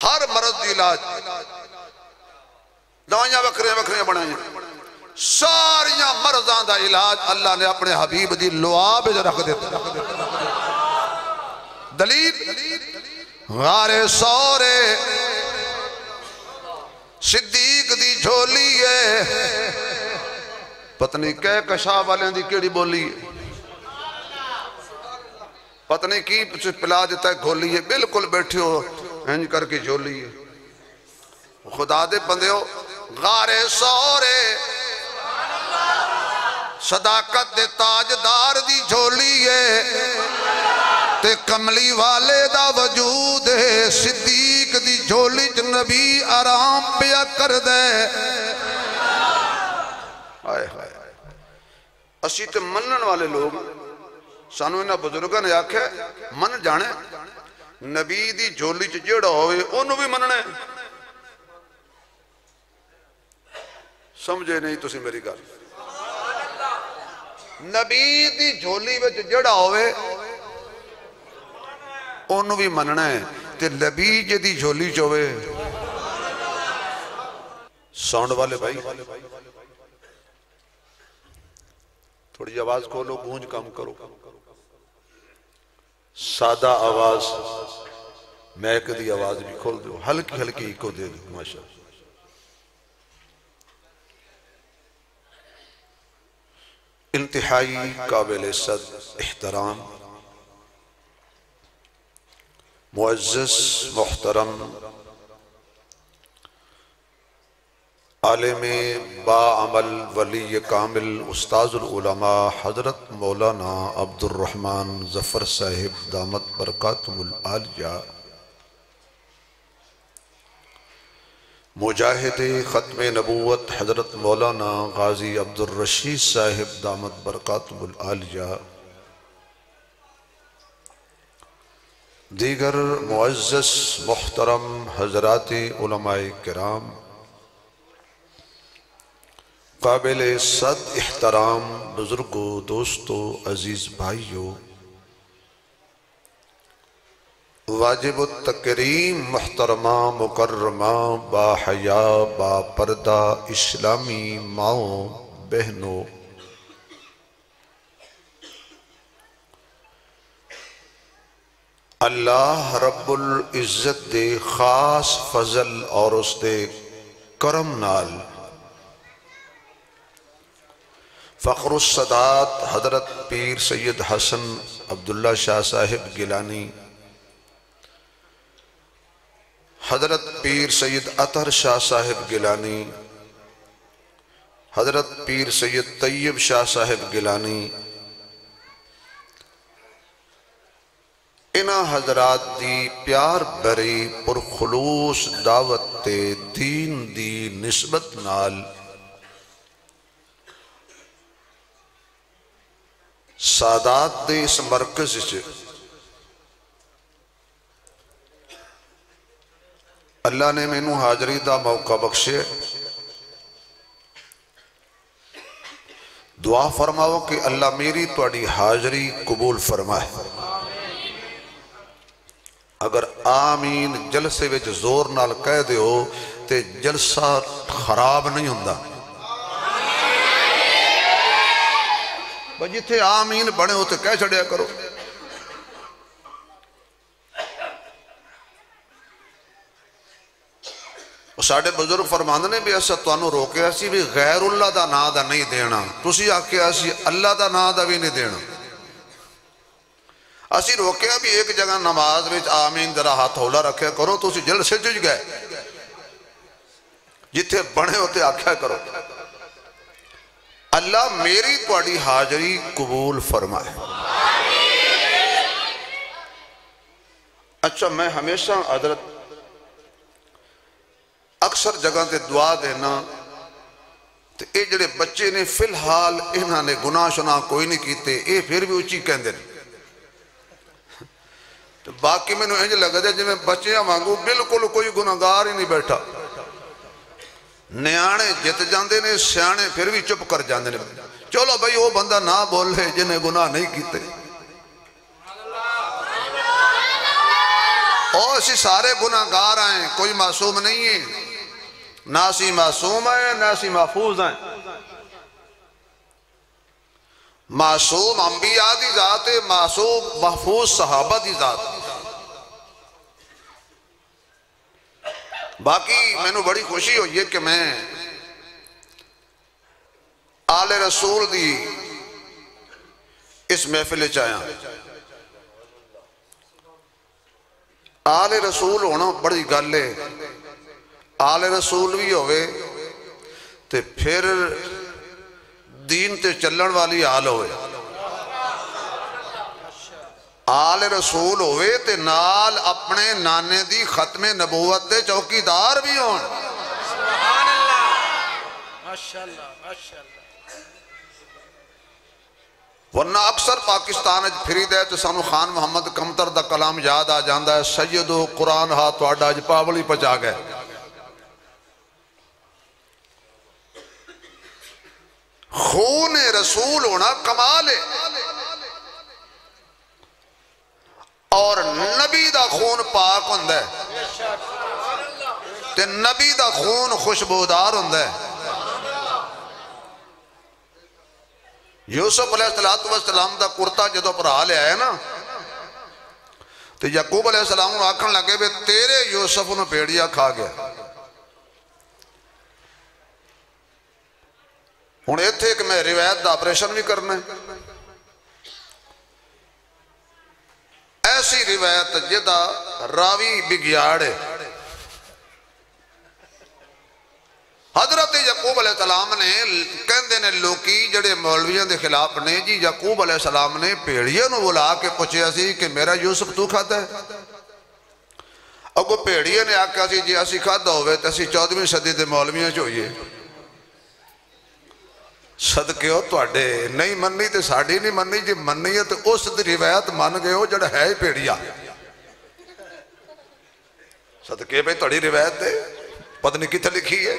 ہر مرض دی علاج دوائیاں وکھریاں بنائیں ساریاں مرضاں دا علاج اللہ نے اپنے حبیب دی لعاب رکھ دیتا دلیل غار سورے صدیق دی جھولی ہے پتنی کہہ کشا والیں دی کیڑی بولی ہے پتنی کی پلا دیتا ہے گھولی ہے بالکل بیٹھی ہو ہنج کر کے جھولی ہے خدا دے بندے ہو غار سورے صداقت دے تاجدار دی جھولی ہے تے کملی والے دا وجود ہے صدیق دی جھولی نبی آرام پیا کر دے آئے آئے اسی تے منن والے لوگ سانو انہا بزرگاں نے آکھے من جانے نبی دی جھولی چ جیڑا ہوئے انہوں بھی مننے سمجھے نہیں تسی میری گل نبی دی جھولی وچ جڑا ہوئے انہوں بھی مننا ہے تے نبی جے دی جھولی چوئے ساؤنڈ والے بھائی تھوڑی آواز کھولو گونج کام کرو سادہ آواز میک دی آواز بھی کھول دو ہلکی ہلکی کو دے دو ماشاءاللہ انتہائی قابل صد احترام معزز محترم عالم با عمل ولی کامل استاذ العلماء حضرت مولانا عبد الرحمن ظفر صاحب دامت برکاتہم العالیہ مجاہد ختم نبوت حضرت مولانا غازی عبد الرشید صاحب دامت برکاتہم العالیہ دیگر معزز محترم حضرات علماء کرام قابل صد احترام بزرگوں دوستوں عزیز بھائیوں واجب التکریم محترمہ مکرمہ با حیا با پردہ اسلامی ماؤں بہنوں اللہ رب العزت دے خاص فضل اور اس دے کرم نال فخر السادات حضرت پیر سید حسن عبداللہ شاہ صاحب گیلانی حضرت پیر سید اطہر شاہ صاحب گیلانی حضرت پیر سید طیب شاہ صاحب گیلانی انہا حضرات دی پیار بری پرخلوص دعوت دین دی نسبت نال سادات دے اس مرکز سے اللہ نے میں نو حاضری دا موقع بخشے دعا فرماؤ کہ اللہ میری توڑی حاضری قبول فرمائے اگر آمین جلسے وچ زور نال کہہ دے ہو تے جلسہ خراب نہیں ہوندہ بجی تھے آمین بڑے ہوتے کہہ چھڑیا کرو ساڑھے بزرگ فرماندے نے بھی ایسا توانو روکے ایسی بھی غیر اللہ دا نا دا نہیں دینا تسی آکے ایسی اللہ دا نا دا بھی نہیں دینا اسی روکے بھی ایک جگہ نماز وچ آمین ذرا ہاتھ ہولا رکھے کرو تو اسی جل سے جج گئے جتھے بڑھے ہوتے آکھیا کرو اللہ میری توڑی حاضری قبول فرمائے اچھا میں ہمیشہ حضرت اکثر جگہ تے دعا دینا تو اے جڑے بچے نے فی الحال انہاں نے گناہ شناہ کوئی نہیں کیتے اے پھر بھی اچھی کہن دے تو باقی میں نے انج لگا دے جب میں بچیاں مانگو بالکل کوئی گناہگار ہی نہیں بیٹھا نیانے جت جاندے نے سیانے پھر بھی چپ کر جاندے نے چلو بھئی وہ بندہ نہ بول لے جنہیں گناہ نہیں کیتے اور اسی سارے گناہگار ہیں، کوئی معصوم نہیں ہے، نہ اسی معصوم ہیں نہ اسی محفوظ ہیں۔ معصوم انبیاء دی ذات ہے، معصوم محفوظ صحابہ دی ذات ہے۔ باقی میں نے بڑی خوشی ہوئی ہے کہ میں آل رسول دی اس محفل چاہیاں۔ آل رسول ہونا بڑی گل ہے، آل رسول بھی ہوئے تے پھر دین تے چلن والی آل ہوئے، آل رسول ہوئے تے نال اپنے نانے دی ختم نبوت دے چوکیدار بھی ہون۔ سبحان اللہ، ماشاءاللہ ماشاءاللہ۔ ورنہ اکثر پاکستان اج پھری دے تو سانو خان محمد کمتر دا کلام یاد آ جاندہ ہے، سیدو قرآن ہاں تو آڈا اج پاولی پچا گئے۔ خون رسول ہونا کمال ہے، اور نبی دا خون پاک ہوندہ ہے تے نبی دا خون خوشبودار ہوندہ ہے۔ یوسف علیہ السلام دا کرتا جدو پرہا لے آئے نا تو یعقوب علیہ السلام نے آکھن لگے بے تیرے یوسف نے پیڑیا کھا گیا۔ انہیں تھے کہ میں روایت دا آپریشن بھی کرنا ہے، ایسی روایت جدہ راوی بگیاڑے۔ حضرت یعقوب علیہ السلام نے کہندے نے لوکی جڑے مولویاں دے خلاف نے جی یعقوب علیہ السلام نے پیڑیاں نو بلا کے پوچھیا سی کہ میرا یوسف تو کھاتا ہے؟ اگو پیڑیاں نے آکھا سی جی اسی کھاتا ہوئے تو اسی 14ویں صدی دے مولویاں چوئیے۔ صدقے ہو تو اڈے نہیں مننی تے ساڑھی نہیں مننی، جی مننی ہے تو اس دی روایت مان گئے ہو جڑا ہے پیڑیا۔ صدقے پہ توڑی روایت دے پتہ نہیں کتنے لکھی ہے۔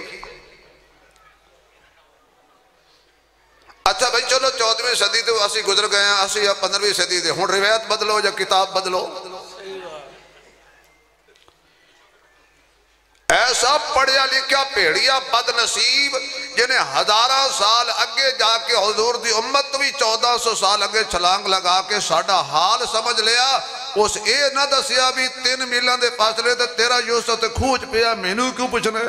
اچھا بھائی چلو 14ویں صدی تو اسی گزر گئے ہیں، اسی 15ویں صدی دے ہون روایت بدلو یا کتاب بدلو۔ ایسا پڑھیا لکھیا پیڑیا بد نصیب جنہیں ہزارہ سال اگے جا کے حضور دی امت بھی 1400 سال اگے چھلانگ لگا کے ساڑھا حال سمجھ لیا، اس اے نہ دسیا بھی 3 میلوں دے فاصلے تے تیرا یوسف تے کھوج پیا، مینوں کیوں پوچھنے؟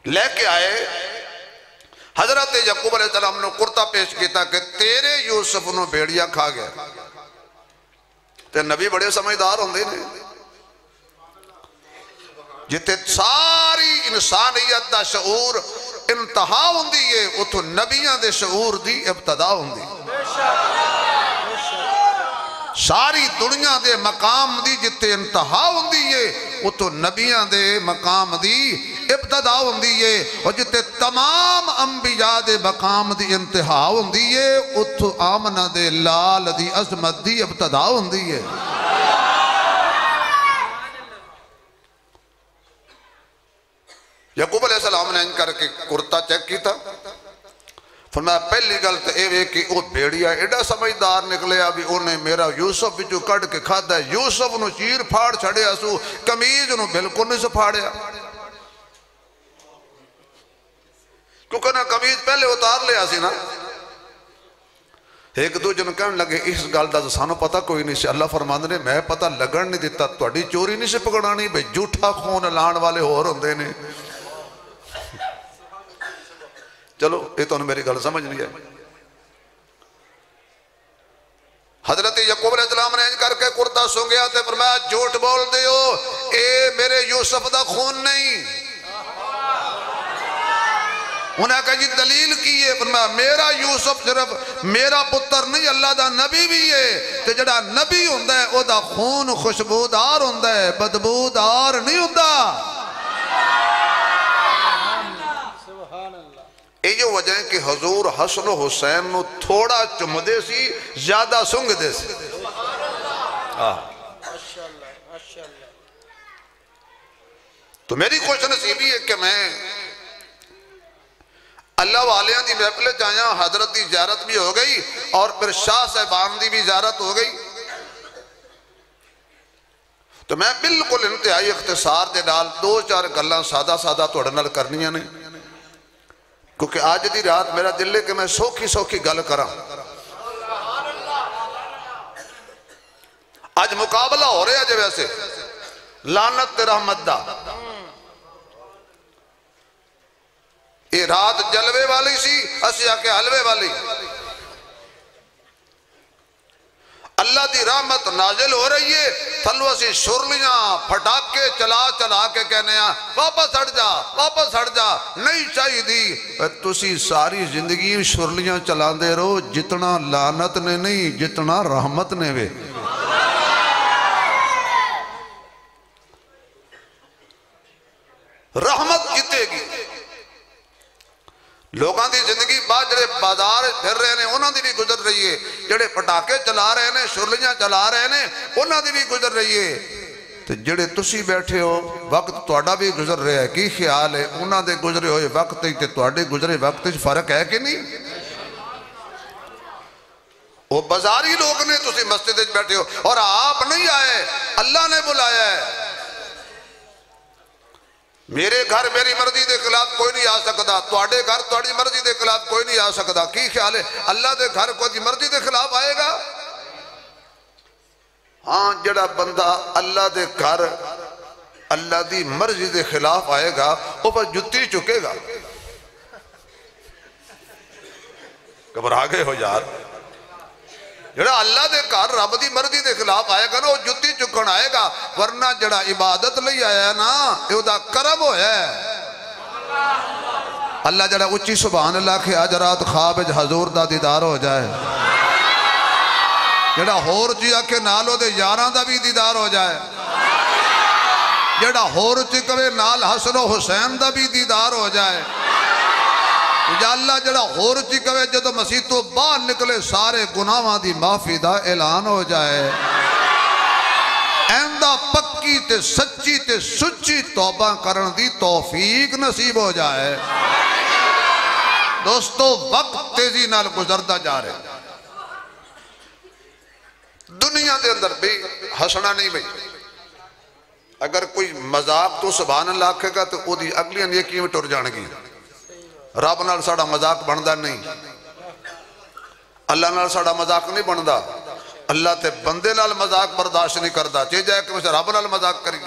لے کے آئے حضرت یعقوب علیہ السلام نے کرتا پیش کیتا کہ تیرے یوسف نے بیڑیا کھا گیا۔ تے نبی بڑے سمجھدار ہوندے نے، جتے ساری انسانیت دا شعور انتہا ہوندی ہے اتھو نبیاں دے شعور دی ابتدا ہوندی۔ ساری دنیا دے مقام دی جتے انتہا ہوندی ہے اتھو نبیاں دے مقام دی ابتدا ہوندی ہے، اور جتے تمام انبیاء دے مقام دی انتہا ہوندی ہے اتھو آمنہ دے لال دی عظمت دی ابتدا ہوندی ہے۔ یعقوب علیہ السلام نے ان کر کے کرتا چیک کی تھا، فرمایا پہلی غلط اے کہ وہ بیڑیا ایڈا سمجھدار نکلے ابھی انہیں میرا یوسف بھی جو کٹ کے کھاتا ہے، یوسف نو چیر پھاڑ چھڑیا سو، کمیز نو بالکل نہیں سپھاڑیا، کیونکہ نا کمیز پہلے اتار لیا سی نا۔ ایک دو جن کہنے لگے اس گل دا سانو پتہ کوئی نہیں سی، اللہ فرماندے نے میں پتہ لگن نہیں دیتا، تہاڈی چوری نہیں سی پکڑانی، بھئی جھوٹا خون لان والے ہور ہوندے نے۔ چلو یہ تو میری گل سمجھ نہیں ہے۔ حضرت یعقوب علیہ السلام نے کر کے کرتا سونگیا تے فرمایا جھوٹ بول دے ہو، اے میرے یوسف دا خون نہیں۔ انہیں کہا جی دلیل کی ہے، فرمایا میرا یوسف صرف میرا پتر نہیں اللہ دا نبی بھی ہے، تے جڑا نبی ہوندہ ہے او دا خون خوشبودار ہوندہ ہے، بدبودار نہیں ہوندہ۔ یہ جو وجہ ہے کہ حضور حسن و حسین نو تھوڑا چمدے سی زیادہ سنگ دے سی۔ تو میری خوش نصیبی ہے کہ میں اللہ والیاں دی محفل چاہیاں حضرت دی زیارت بھی ہو گئی اور پھر شاہ صاحبان دی بھی زیارت ہو گئی. تو میں بالکل انتہائی اختصار دے نال 2-4 گلاں سادہ سادہ تہاڈے نال کرنیاں نے کیونکہ آج دی رات میرا دل ہے کہ میں سوکھی گل کراں. آج مقابلہ ہو رہا ہے ویسے لعنت تے رحمت دا. یہ رات جلوے والی سی اسی آکے حلوے والی. اللہ دی رحمت نازل ہو رہی ہے تھلو اسی شرلیاں پھٹاکے چلا کے کہنے ہیں واپس ہٹ جا نہیں چاہی دی. تسی ساری زندگی شرلیاں چلان دے رہو جتنا لعنت نے نہیں جتنا رحمت نے وے. رحمت جتے گی. لوگاں دی زندگی بعد جڑے بازار پھر رہے ہیں انہاں دی بھی گزر رہی ہے. جڑے پٹاکے چلا رہے ہیں شرلیاں چلا رہے ہیں انہاں دی بھی گزر رہی ہے. تو جڑے تسی بیٹھے ہو وقت تہاڈا بھی گزر رہا ہے. کی خیال ہے انہاں دے گزرے ہوئے وقت تے تہاڈے گزرے وقت وچ فرق ہے کہ نہیں؟ وہ بازاری لوگ نے تسی مسجد وچ بیٹھے ہو اور آپ نہیں آئے اللہ نے بلایا ہے. میرے گھر میری مرضی دے خلاف کوئی نہیں آ سکتا تواڈے گھر تواڈی مرضی دے خلاف کوئی نہیں آ سکتا. کی خیال ہے اللہ دے گھر کوئی مرضی دے خلاف آئے گا؟ ہاں جڑا بندہ اللہ دے گھر اللہ دی مرضی دے خلاف آئے گا وہ پر جتی چکے گا. گھبرا گئے ہو یار. جڑا اللہ دے گھر رب دی مرضی دے خلاف آئے گا نا وہ جتی چکن آئے گا. ورنہ جڑا عبادت لئی آیا ہے نا یہ دا کرم ہویا ہے. اللہ جڑا اچھی سبحان اللہ کے آج رات خواب حضور دا دیدار ہو جائے. جڑا ہور چیا کے نالو دے یاراں دا بھی دیدار ہو جائے. جڑا ہور چکوے نال حسن و حسین دا بھی دیدار ہو جائے. یا اللہ جڑا ہور چکوے جدو مسیح تو باہر نکلے سارے گناہاں دی معافی دا اعلان ہو جائے. ایندہ پکی تے سچی تے سچی توبہ کرن دی توفیق نصیب ہو جائے. دوستو وقت تیزی نال گزردہ جا رہے. دنیا دے اندر بھی ہسنا نہیں بھئی. اگر کوئی مذاق تو سبحان اللہ کہے گا تو وہ دی اگلی نیکیوں میں ٹر جان گی. رب نال ساڑا مذاق بندہ نہیں. اللہ نال ساڑا مذاق نہیں بندہ. اللہ تے بندے نال مذاق برداشت نہیں کردا. چاہے جائے کہ میں رب نال مذاق کریں.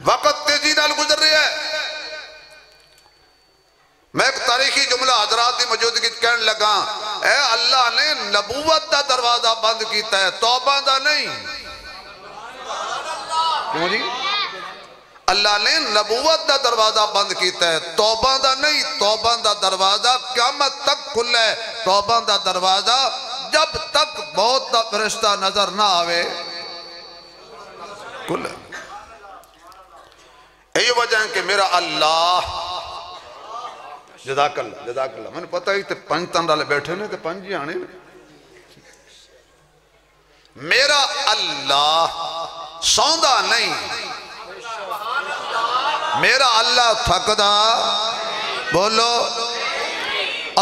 وقت تیزی نال گزر رہی ہے. میں ایک تاریخی جملہ حضرات دی موجودگی کہنے لگا اے اللہ نے نبوت دا دروازہ بند کیتا ہے توبہ دا نہیں. کیوں جی؟ اللہ نے نبوت دا دروازہ بند کیتا ہے توبہ دا نہیں. توبہ دا دروازہ قیامت تک کھلا ہے. توبہ دا دروازہ جب تک موت دا فرشتہ نظر نہ آوے کھلا ہے. یہی وجہ ہے کہ میرا اللہ جزاک اللہ میں نے پتہ ہی تے 5 تن رالے بیٹھے نے تے 5 ہی آنے. میرا اللہ سوندہ نہیں. میرا اللہ تھکدا بولو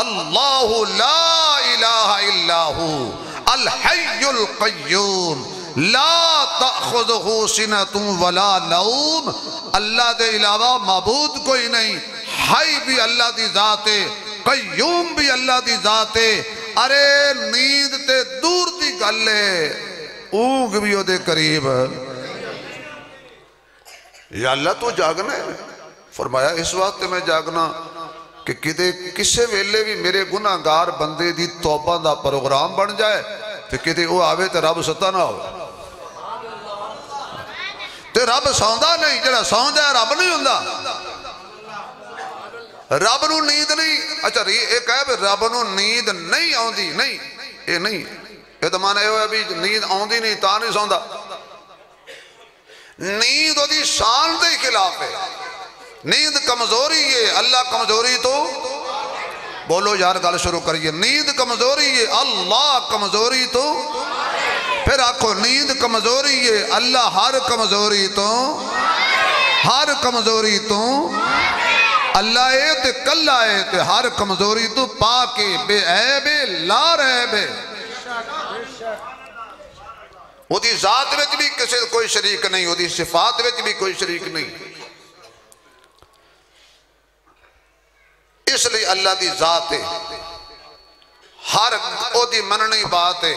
اللہ لا الہ الا ہو الحی القیوم لا تأخذہ سنۃ ولا نوم. اللہ دے علاوہ معبود کوئی نہیں. حی بھی اللہ دی ذات ہے قیوم بھی اللہ دی ذات ہے. ارے نیند تے دور دی گلے اونگ بھی ہو دے قریب. یا اللہ تو جاگنا ہے. فرمایا اس وقت میں جاگنا کہ کسے ویلے بھی میرے گناہگار بندے دی توبہ دا پروگرام بن جائے تو کدے وہ آوے تو رب ستا نہ ہو. تو رب سوندا نہیں. جڑا سون جائے رب نہیں ہوندہ. رب نو نیند نہیں. اچھا یہ کہے بھی رب نو نیند نہیں آندی. نہیں یہ نہیں. یہ تو مانا یہ بھی نیند آندی نہیں تا نہیں سوندا. نیند دی شان دے خلاف ہے. نیند کمزوری ہے. اللہ کمزوری تو بولو یار گل شروع کریے. نیند کمزوری ہے. اللہ کمزوری تو پھر آکھو نیند کمزوری ہے. اللہ ہر کمزوری تو ہر کمزوری تو اللہ اے تے کل آئے تے ہر کمزوری تو پاکے بے عیب لا ریب وہ دی ذات وچ بھی کسی کوئی شریک نہیں، وہ دی صفات وچ بھی کوئی شریک نہیں۔ اس لئے اللہ دی ذات ہے، ہر او دی مننی بات ہے،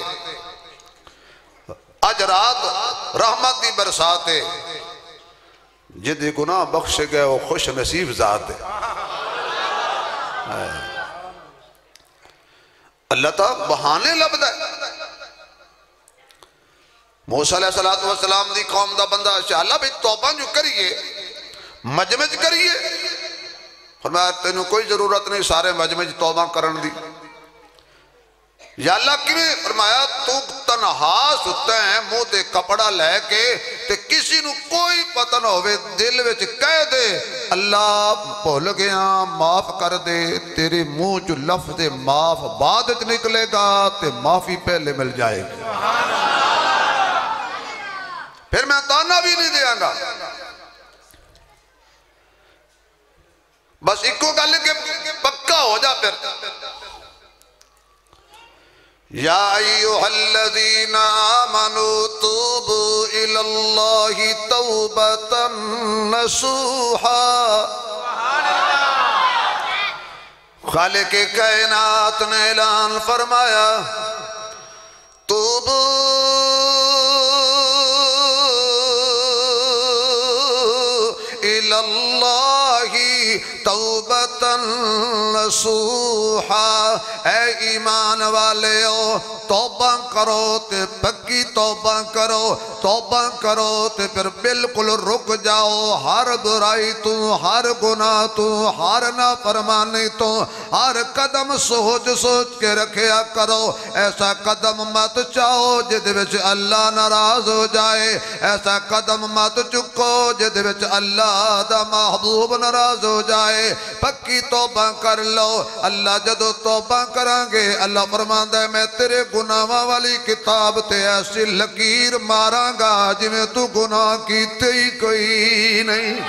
اج رات رحمت دی برسات ہے، جدی گناہ بخش گئے وہ خوش نصیب ذات ہے۔ اللہ تعالیٰ بہانے لبدا ہے۔ موسیٰ علیہ السلام دی قوم دا بندہ اللہ بھی توبہ جو کریے مجمج کریے، فرمایا تینوں کوئی ضرورت نہیں سارے مجمج توبہ کرن دی۔ یا اللہ کیویں؟ فرمایا تو تنہا ستا ہے منہ تے کپڑا لے کے تے کسی نو کوئی پتہ نہ ہوئے، دل وچ کہہ دے اللہ بھول گیا معاف کر دے، تیرے منہ جو لفظ معاف بعد وچ نکلے گا تے معافی پہلے مل جائے گی، پھر میں تانا بھی نہیں دیا گا۔ بس ایکو گل کہ پکا ہو جا پھر یا ایوہ الذین آمنوا توبوا الاللہ توبتا نصوحا۔ خالق کائنات نے اعلان فرمایا توبوا الاللہ توبتا نصوحا، اے ایمان والے ہو توبہ کرو تے پکی توبہ کرو، توبہ کرو تے پھر بالکل رک جاؤ ہر برائی تو، ہر گناہ تو، ہر نافرمانی تو، ہر قدم سوچ سوچ کے رکھیا کرو۔ ایسا قدم مت چاہو جد وچ اللہ ناراض ہو جائے، ایسا قدم مت چکو جد وچ اللہ دا محبوب ناراض ہو جائے۔ پکی توبہ کر لو، اللہ جدو توبہ کرانگے اللہ فرماندا ہے میں تیرے گناہاں والی کتاب تے ایسی لکیر ماراں گا جویں تو گناہ کیتے ہی کوئی نہیں،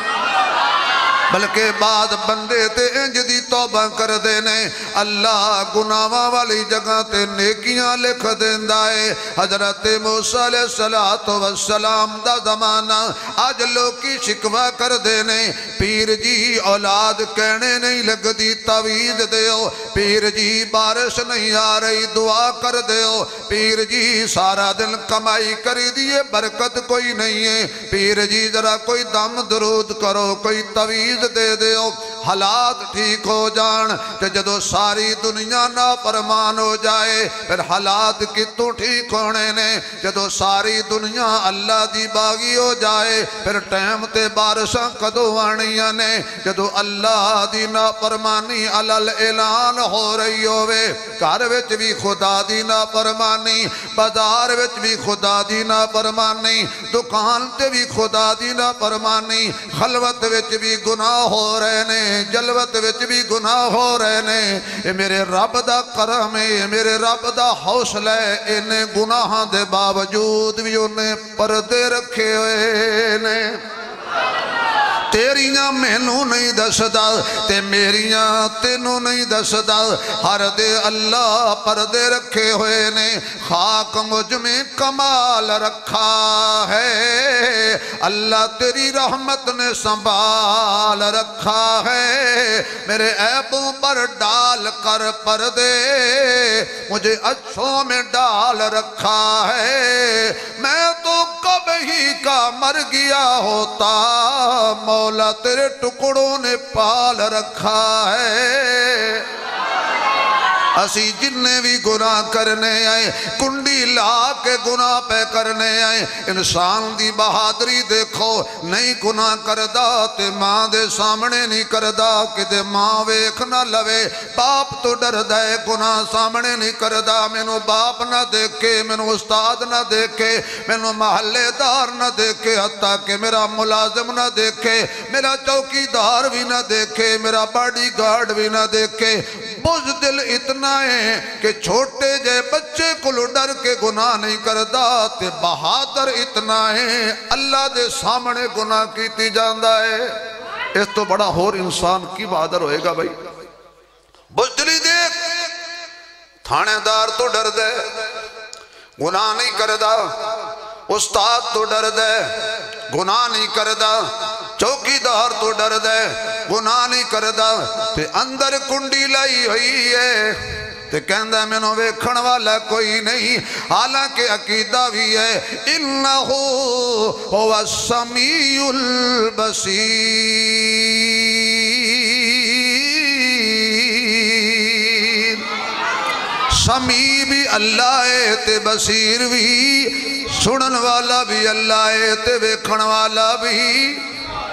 بلکہ بعد بندے تے انج دی توبہ کر دینے اللہ گناہاں والی جگہ تے نیکیاں لکھ دیندا ہے۔ حضرت موسیٰ علیہ السلام دا زمانہ آج لوکی شکوہ کر دینے پیر جی اولاد کہنے نہیں لگ دی تعویذ دیو، پیر جی بارش نہیں آ رہی دعا کر دیو، پیر جی سارا دن کمائی کری دیئے برکت کوئی نہیں ہے، پیر جی ذرا کوئی دم درود کرو کوئی تعویذ دے دیو، حالات ٹھیک ہو جان۔ کہ جدو ساری دنیا نافرمان ہو جائے پھر حالات کتوں ٹھیک ہونے نے، جدو ساری دنیا اللہ دی باغی ہو جائے پھر ٹائم تے بارشاں کدو آنیاں نے، جدو اللہ دی نافرمانی علل اعلان ہو رہی ہوئے، گھر وچ بھی خدا دی نافرمانی، بازار وچ بھی خدا دی نافرمانی، دکان تے بھی خدا دی نافرمانی، خلوت وچ بھی گناہ ہو رہے نے، جلوت وچ بھی گناہ ہو رہے نے، اے میرے رب دا کرم ہے، میرے رب دا حوصلہ ہے، انہیں گناہاں دے باوجود بھی انہیں پردے رکھے ہوئے نے۔ تیریاں مینوں نہیں دسدا تے میریاں تینوں نہیں دسدا، ہر دے اللہ پردے رکھے ہوئے نے۔ خاک مجھ میں کمال رکھا ہے، اللہ تیری رحمت نے سنبھال رکھا ہے، میرے عیبوں پر ڈال کر پردے مجھے اچھوں میں ڈال رکھا ہے، میں تو کب ہی کا مر گیا ہوتا، مولا تیرے ٹکڑوں نے پال رکھا ہے۔ اسی جننے بھی گناہ کرنے آئے کنڈی لا کے گناہ پہ کرنے آئے، انسان دی بہادری دیکھو، نہیں گناہ کردہ تے ماں دے سامنے نہیں کردہ کہ دے ماں ویکھ نہ لوے، باپ تو ڈر دے گناہ سامنے نہیں کردہ، مینوں باپ نہ دیکھے، مینوں استاد نہ دیکھے، مینوں محلے دار نہ دیکھے، حتیٰ کہ میرا ملازم نہ دیکھے، میرا چوکی دار بھی نہ دیکھے، میرا باڈی گارڈ بھی نہ دیکھے، بزدل اتنا ہے کہ چھوٹے جے بچے کو ڈر کے گناہ نہیں کردا تے بہادر اتنا ہے اللہ دے سامنے گناہ کیتی جاندہ ہے۔ اس تو بڑا ہور انسان کی بہادر ہوئے گا بھائی؟ بزدلی دیکھ، تھانے دار تو ڈر دے گناہ نہیں کردا، استاد تو ڈر دے گناہ نہیں کردا، چوکی دار تو ڈر دے گناہ نہیں کردا، تے اندر کنڈی لائی ہوئی ہے تے کہندہ میں نو ویکھن والا کوئی نہیں، حالانکہ عقیدہ بھی ہے انہو هو السمیع البصیر، سمیع بھی اللہ ہے تے بصیر بھی، سنن والا بھی اللہ ہے تے ویکھن والا بھی۔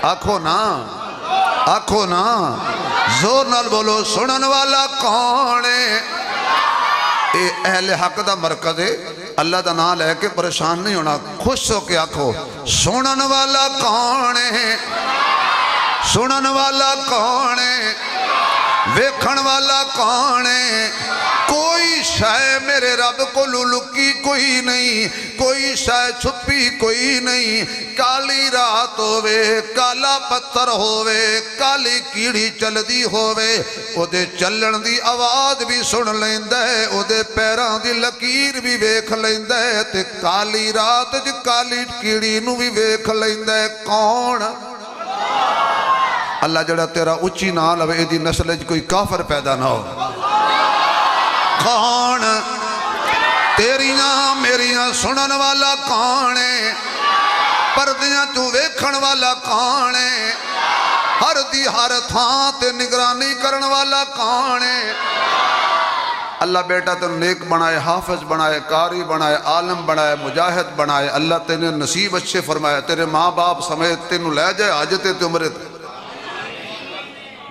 آکھو نا، آکھو نا، زور نال بولو، سنن والا کون ہے؟ اے اہل حق دا مرکز ہے، اللہ دا نام لے کے پریشان نہیں ہونا، خوش ہو کے آکھو سنن والا کون ہے؟ سنن والا کون ہے؟ ویکھن والا کون ہے؟ کوئی شے میرے رب کو للکی کوئی نہیں، کوئی شے چھپی کوئی نہیں، کالی رات ہوئے، کالا پتھر ہوئے، کالی کیڑی چل دی ہوئے، او دے چلن دی آواز بھی سن لیندہ ہے، او دے پیران دی لکیر بھی ویکھ لیندہ ہے، تے کالی رات جی کالی کیڑی نو بھی ویکھ لیندہ ہے۔ کون؟ اللہ جڑا تیرا اچھی نہ لوے دی نسل جی کوئی کافر پیدا نہ ہو۔ کون؟ تیریاں میریاں سنن والا کون ہے؟ پردیاں تو ویکھن والا کون ہے؟ ہر دی ہر تھاں تے نگرانی کرن والا کون ہے؟ اللہ بیٹا تو نیک بنائے، حافظ بنائے، قاری بنائے، عالم بنائے، مجاہد بنائے، اللہ تینے نصیب اچھے فرمائے، تیرے ماں باپ سمیت تینوں لے جائے آجتے تے عمرت۔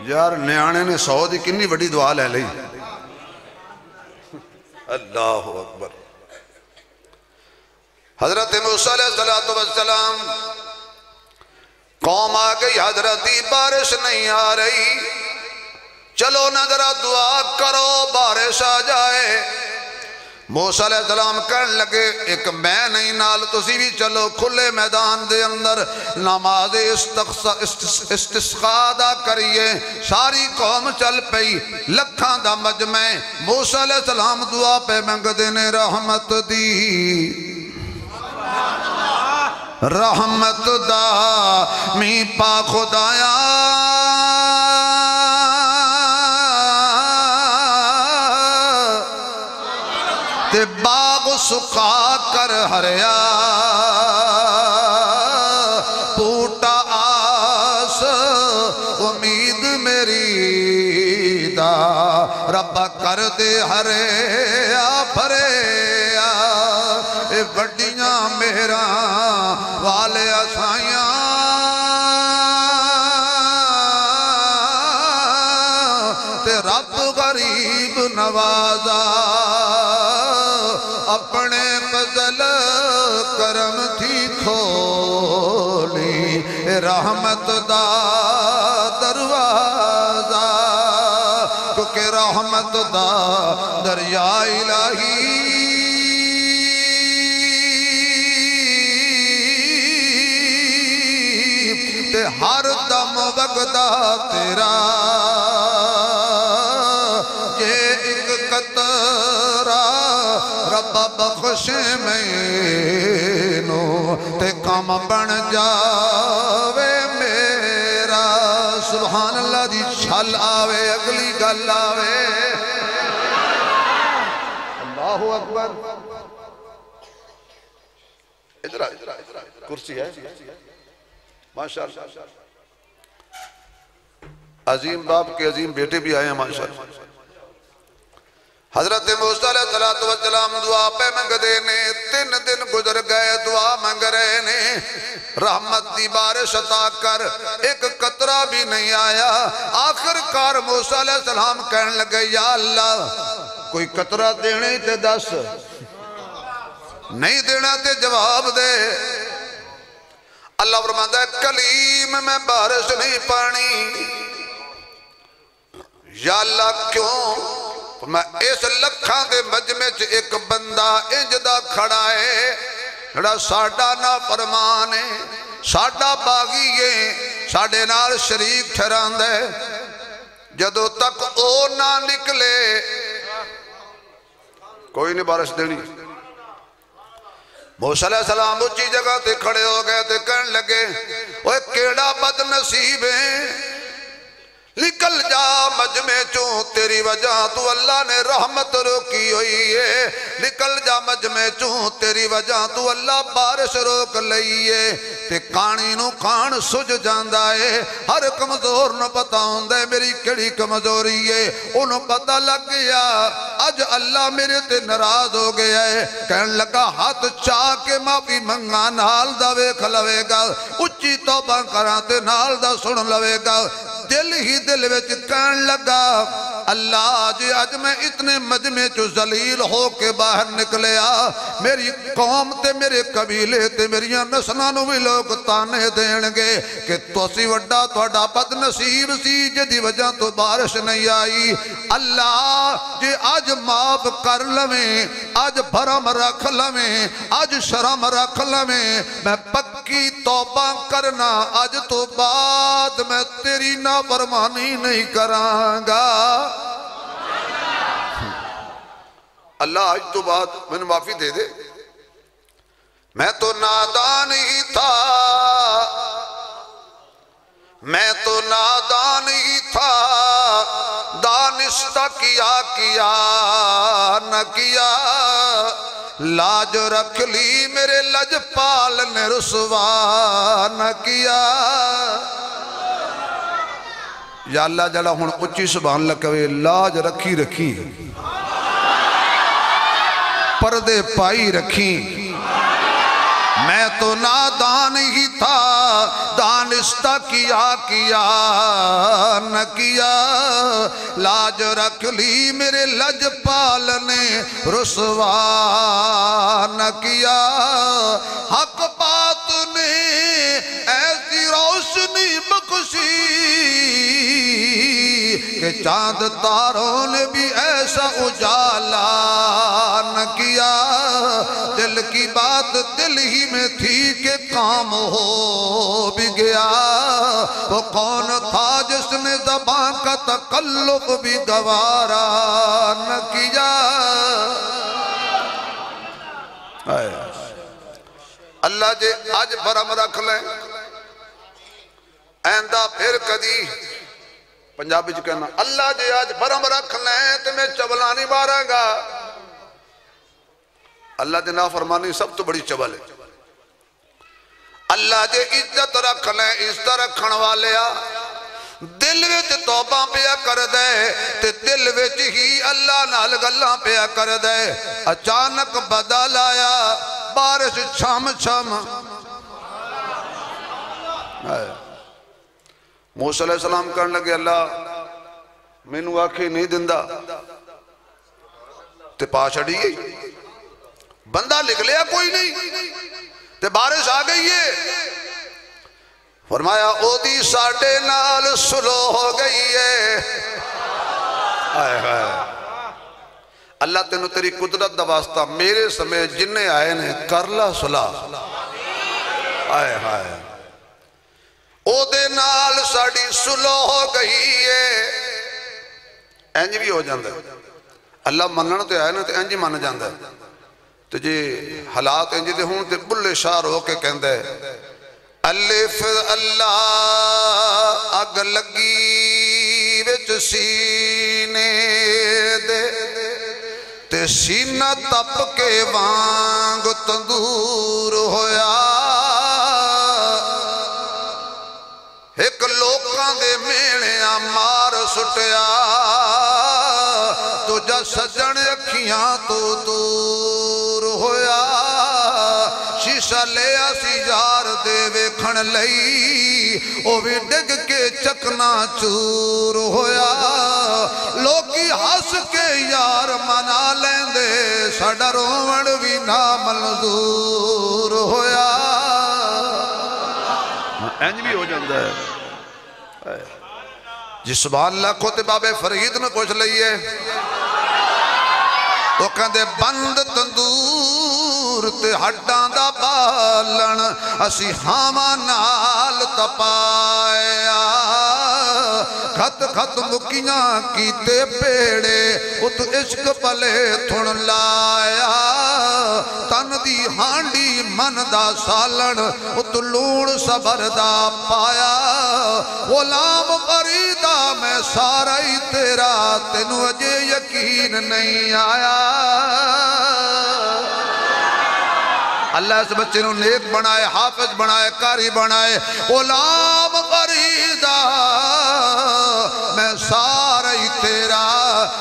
یار نیانے نے 100 دی کنی بڑی دعا لے لئی۔ اللہ اکبر۔ حضرت موسیٰ علیہ السلام قوم آ گئی، حضرت بارش نہیں آ رہی، چلو نظرہ دعا کرو بارش آ جائے۔ موسیٰ علیہ السلام کہنے لگے ایک میں نہیں نال تسی بھی چلو، کھلے میدان دے اندر نماز استسقاء دا کریے۔ ساری قوم چل پئی، لکھاں دا مجمع، موسیٰ علیہ السلام دعا پہ منگ دینے رحمت دی، رحمت دا می پا خدایا، تے باغ سکھا کر ہریا، پوٹا آس امید میری دا، رب کر دے ہریا بھریا، اے بڑیاں میرا والے اسائیاں، تے رب غریب نوازا، اپنے فضل کرم تھی کھولی، رحمت دا دروازہ، کیونکہ رحمت دا دریا الہی، تے ہر دم وگدا تیرا، یہ ایک قطرہ رب بخش مینو، تے کام بن جاوے میرا۔ سبحان اللہ دی چھل آوے، اگلی گل آوے۔ اللہ اکبر۔ ادھر کرسی ہے ماشاءاللہ، عظیم باپ کے عظیم بیٹے بھی آئے ہیں ماشاءاللہ۔ حضرت موسیٰ علیہ السلام دعا پہ منگ دینے، 3 دن گزر گئے دعا منگ رہے نے، رحمت دی بارش عطا کر، ایک قطرہ بھی نہیں آیا۔ آخر کار موسیٰ علیہ السلام کہنے لگے یا اللہ کوئی قطرہ دینے تے دس، نہیں دینا تے جواب دے۔ اللہ فرماتا ہے کلیم میں بارش نہیں پانی، یا اللہ کیوں میں اس لکھاں دے مجمع چ ایک بندہ انج دا کھڑا ہے جڑا ساڈا نافرمان ہے ساڈا باغی ہے ساڈے نال شریک ٹھہراندا ہے جدوں تک او نہ نکلے کوئی نہیں بارش دینی موسیٰ علیہ السلام اچھی جگہ تے کھڑے ہو گئے تے کہنے لگے اوہ کیڑا بد نصیب ہے نکل جا مجمع چوں تیری وجہ تو اللہ نے رحمت روکی ہوئی ہے نکل جا مجمع چوں تیری وجہ تو اللہ بارش روک لئی ہے تے کانی نو کان سج جاندہ ہے ہر کمزور نو پتا ہوندہ ہے میری کڑی کمزوری ہے انہوں پتا لگ گیا اج اللہ میرے تے ناراض ہو گیا ہے کہنے لگا ہاتھ چاہ کے معافی منگا نال دا ویکھ لوے گا اچھی توبہ کراتے نال دا سن لوے گا دل ہی دل وچ کہن لگا اللہ جی آج میں اتنے مجمع چو ذلیل ہو کے باہر نکلیا میری قوم تے میرے قبیلے تے میریاں نسلانوں بھی لوگ تانے دینگے کہ تو سی وڈا توڑا بد نصیب سی جدی وجہ تو بارش نہیں آئی اللہ جی آج معاف کر لویں آج بھرم رکھ لویں آج شرم رکھ لویں میں پکی توبہ کرنا آج تو بعد میں تیری نافرمانی نہیں کرانگا اللہ آج تو بعد میں نے معافی دے دے میں تو نادان ہی تھا میں تو نادان ہی تھا دانستہ کیا نہ کیا لاج رکھ لی میرے لجپال نے رسوا نہ کیا یا اللہ جڑا ہون اچھی سبحان اللہ کہوے لاج رکھی رکھی پردے پائی رکھی میں تو نادان ہی تھا دانستہ کیا نہ کیا لاج رکھ لی میرے لجپال نے رسوا نہ کیا حق بات نے ایسی روشنی بخشی کہ چاند تاروں نے بھی ایسا اجالا نہ کیا دل کی بات دل ہی میں تھی کہ کام ہو بھی گیا وہ کون تھا جس نے زبان کا تکلف بھی گوارا نہ کیا اللہ جے آج برم رکھ لیں ایندہ پھر کدی پنجابی جو کہنا اللہ جے آج برم رکھ لیں تو میں چبلانی بارا گا اللہ دے نافرمانی سب تو بڑی چبل ہے اللہ جے عزت رکھ لیں عزت رکھن والیا دل وچ توبہ پیا کر دے تے دل وچ ہی اللہ نال گلاں پیا کر دے اچانک بدل آیا بارش چھم چھم موسیٰ علیہ السلام کرنے لگے اللہ میں نو آنکھیں نہیں دندہ تے پا چھڑی گئی بندہ لکھ لیا کوئی نہیں تے بارش آ گئی ہے فرمایا او دی ساڑھے نال سلو ہو گئی ہے اللہ تینوں تیری قدرت دا واسطہ میرے سمے جنہیں آئے نے کرلا صلاح آئے ہائے او دے نال ساڑھی سلو ہو گئی ہے اینج بھی ہو جاندہ ہے اللہ منن تے آئے نا تے اینج مان جاندہ ہے تو جی حالات اینج دے ہوں تے بلے شار ہو کے کہندہ ہے الف اللہ اگ لگی وچ سینے دے تے سینہ تپ کے وانگ تندور ہویا ایک لوکاں دے میڑیاں مار سٹیا تجھا سجن اکھیاں تو دور ہویا شیشہ لیا سی یار دے ویکھن لئی او بھی ڈگ کے چکنا چور ہویا لوکی ہس کے یار منا لیندے ساڈا رومن بھی نامنظور ہویا اینج بھی ہو جاندہ ہے جی سبحان اللہ کو تے بابے فرید نے پوچھ لئیے وہ کہندے بند تندور تے ہڈاں دا بالن اسی ہاواں نال تپایا خط خط مکیاں کیتے پیڑے ات عشق پلے تھن لایا تن دی ہانڈی من دا سالن ات لون صبر دا پایا غلام فریدا میں سارا ہی تیرا تینو اجے یقین نہیں آیا اللہ اس بچے نو نیک بنائے حافظ بنائے قاری بنائے غلام فریدا میں سارا ہی تیرا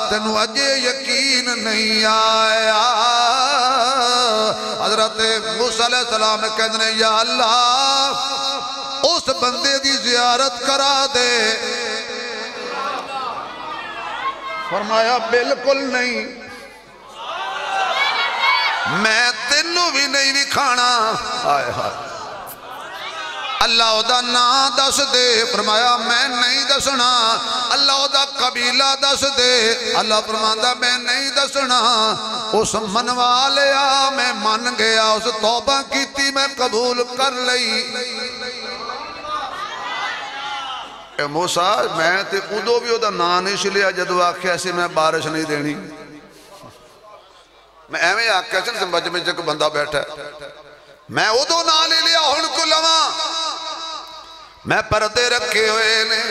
تینو اجے یقین نہیں آیا حضرت موسیٰ علیہ السلام کہنے یا اللہ اس بندے دی زیارت کرا دے فرمایا بالکل نہیں میں تینوں بھی نہیں بھی کھانا آئے ہائے اللہ دا نا دس دے فرمایا میں نہیں دسنا اللہ دا قبیلہ دس دے اللہ فرماندہ میں نہیں دسنا اس منوا لیا میں من گیا اس توبہ کیتی میں قبول کر لئی اے موسیٰ میں تے ادو بھی دا نا نہیں شلیا جدو آکھے ایسے میں بارش نہیں دینی میں ایویں آکھے چل سمجھ میں جگ بندہ بیٹھا ہے میں ادو نا لے لیا ہن کو لواں میں پردے رکھے ہوئے نے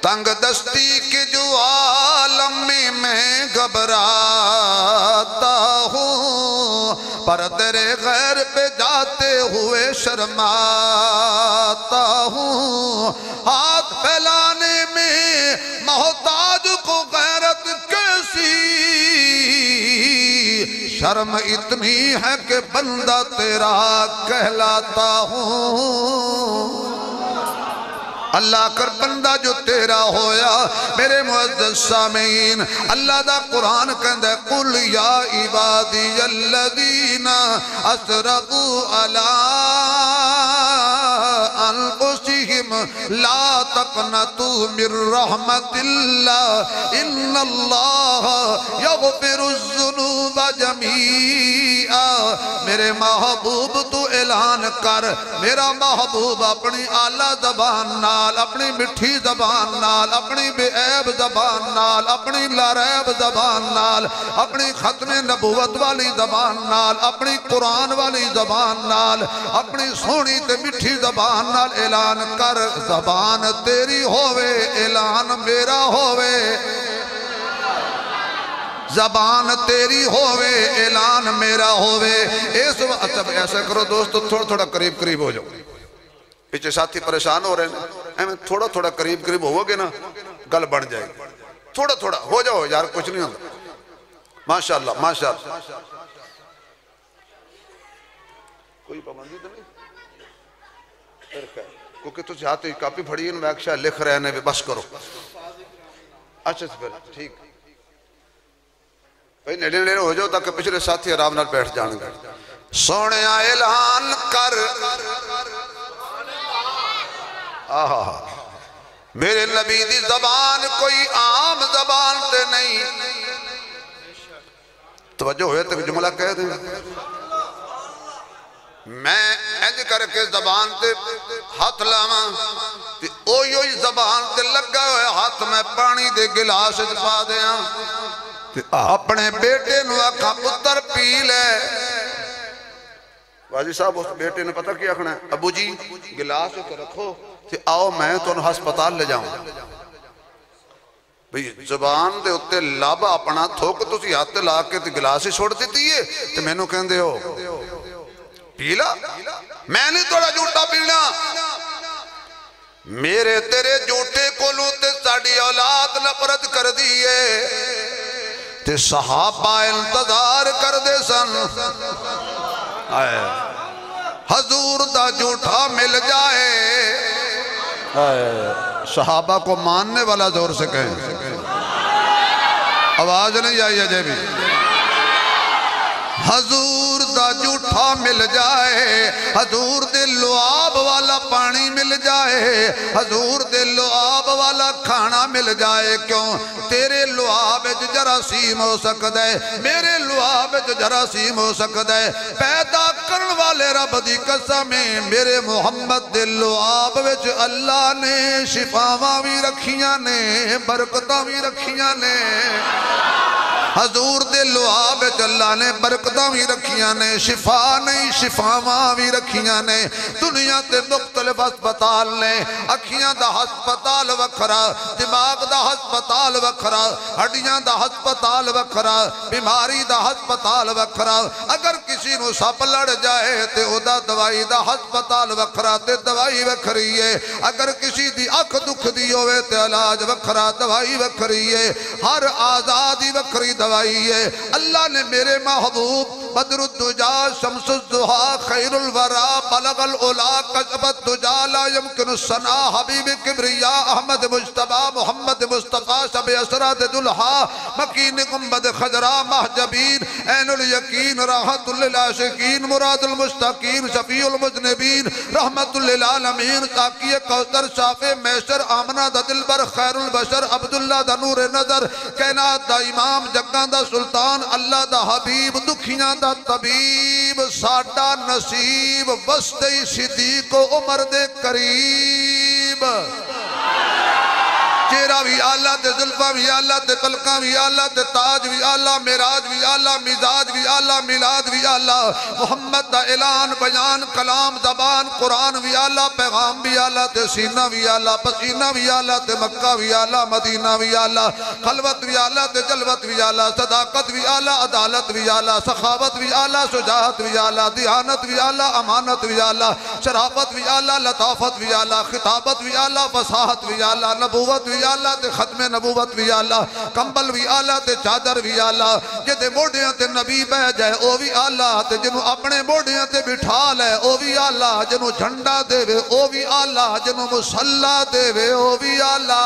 تنگ دستی کے جو عالم میں گھبراتا ہوں پردے غیر پہ جاتے ہوئے شرماتا ہوں ہاتھ پھیلانے میں محتاج کو غیرت کیسی شرم اتنی ہے کہ بندہ تیرا کہلاتا ہوں اللہ کر بندہ جو تیرا ہویا میرے معزز سامعین اللہ دا قرآن کہندہ قل یا عبادی الذین اسرفوا علی انفسہم لا تقنطوا من رحمت اللہ ان اللہ یغفر الذنوب جمیعا میرے محبوب تو اعلان کر میرا محبوب اپنی اعلیٰ زبان اپنی مٹھی زبان نال اپنی بے عیب زبان نال اپنی لاریب زبان نال اپنی ختم نبوت والی زبان نال اپنی قرآن والی زبان نال اپنی سونی تے مٹھی زبان نال اعلان کر زبان تیری ہووے اعلان میرا ہووے زبان تیری ہووے اعلان میرا ہووے ایسا کرو دوستو تھوڑا تھوڑا قریب قریب ہو جاؤ پیچھے ساتھی پریشان ہو رہے ہیں تھوڑا تھوڑا قریب قریب ہو گے نا گل بڑھ جائے گی تھوڑا تھوڑا ہو جاؤ یار کچھ نہیں ہوگا ماشاءاللہ ماشاءاللہ کوئی پابندی تو نہیں کیونکہ تجھے ہاتھ کاپی پھڑی ان میں اکشا لکھ رہے ہیں بس کرو اچھا پھر ٹھیک بھئی نیڑے نیڑے ہو جاؤ تاکہ پچھلے ساتھی آرام نال بیٹھ جان گے سونے اعلان کر میرے نبی دی زبان کوئی عام زبان تے نہیں توجہ ہوئے تک جملہ کہہ دیں میں انج کر کے زبان تے ہاتھ لاواں اوہی زبان تے لگا ہوئے ہاتھ میں پانی دے گلاس پا دیاں اپنے بیٹے نو آکھاں پتر پی لے واجی صاحب اس بیٹے نے پتہ کیا کھنا ہے ابو جی گلاس کو رکھو کہ آؤ میں تو انہوں ہسپتال لے جاؤں بھئی زبان دے اتے لابا اپنا تھوک تو سی ہاتھ لا کے گلاس چھوڑ دیتی ہے تو میں نو کہن دے ہو پیلا میں نے توڑا جھوٹا پیلا میرے تیرے جھوٹے کو لوتے ساڑی اولاد نفرت کر دیئے تے صحابہ انتظار کر دے سن حضور دا جھوٹا مل جائے صحابہ کو ماننے والا زور سے کہیں آواز نہیں آئی ہے بھی حضور دا جھوٹا مل جائے حضور دے لعاب والا پانی مل جائے حضور دے لعاب والا کھانا مل جائے کیوں تیرے لعاب وچ جراثیم ہو سکدا ہے میرے لعاب وچ جراثیم ہو سکدا ہے پیدا کرن والے رب دی قسم میرے محمد دے لعاب وچ اللہ نے شفاواں بھی رکھیاں نے برکتاں بھی رکھیاں نے حضور دے لعاب وچ اللہ نے برکتاں بھی رکھیاں نے شفا نہیں شفاواں بھی رکھیاں نے دنیا تے مختلف ہسپتال نے اکھیاں دا ہسپتال وکھرا دماغ دا ہسپتال وکھرا ہڈیاں دا ہسپتال وکھرا بیماری دا ہسپتال وکھرا اگر کسی نو سپ لڑ جائے تے او دا دوائی دا ہسپتال وکھرا تے دوائی وکھری ہے اگر کسی دی اکھ دکھ دی ہوئے تے علاج وکھرا دوائی وکھری ہے ہر آزادی وکھری دوائی ہے اللہ نے میرے محبوب بدر الدجا شمس الضحا خیر الورا بلغ العلا کشف الدجا لا يمكن الثنا حبیب کبریا احمد مجتبی محمد مصطفیٰ شب اسرات دلہا مکین گنبد خجرہ محجبین عین الیقین راحت للعاشقین مراد المشتاقین شفیع المذنبین رحمت للعالمین ساقی کوثر شافع میسر آمنہ دا دلبر خیر البشر عبداللہ دا نور نظر کائنات دا امام جگان دا سلطان اللہ دا حبیب دکھیاں دا طبیب ساڈا نصیب وسطی صدیق و عمر دے قریب چہرہ بھی آلہ تے ظلفہ بھی آلہ تے قلقہ بھی آلہ تے تاج بھی آلہ میراج بھی آلہ مزاج بھی آلہ میلاد بھی آلہ محمد دا اعلان بیان کلام زبان قرآن بھی آلہ پیغام بھی آلہ تے سینہ بھی آلہ پسینہ بھی آلہ تے مکہ بھی آلہ مدینہ بھی آلہ خلوت بھی آلہ تے جلوت بھی آلہ صداقت بھی آلہ عدالت بھی آلہ سخاوت بھی آلہ شجاعت بھی آلہ دیانت بھی آلہ امانت بھی آلہ شرافت بھی آلہ لطافت بھی آلہ خطابت بھی آلہ فصاحت بھی آلہ نبوت بھی آلہ تے ختم نبوت بھی آلہ کمبل بھی آلہ تے چادر بھی آلہ جدے موڑیاں تے نبی بہ جائے او بھی آلہ تے جنہوں اپنے موڑیاں تے بٹھا لے او بھی آلہ جنہوں جھنڈا دے وے او بھی آلہ جنہوں مسلح دے وے او بھی آلہ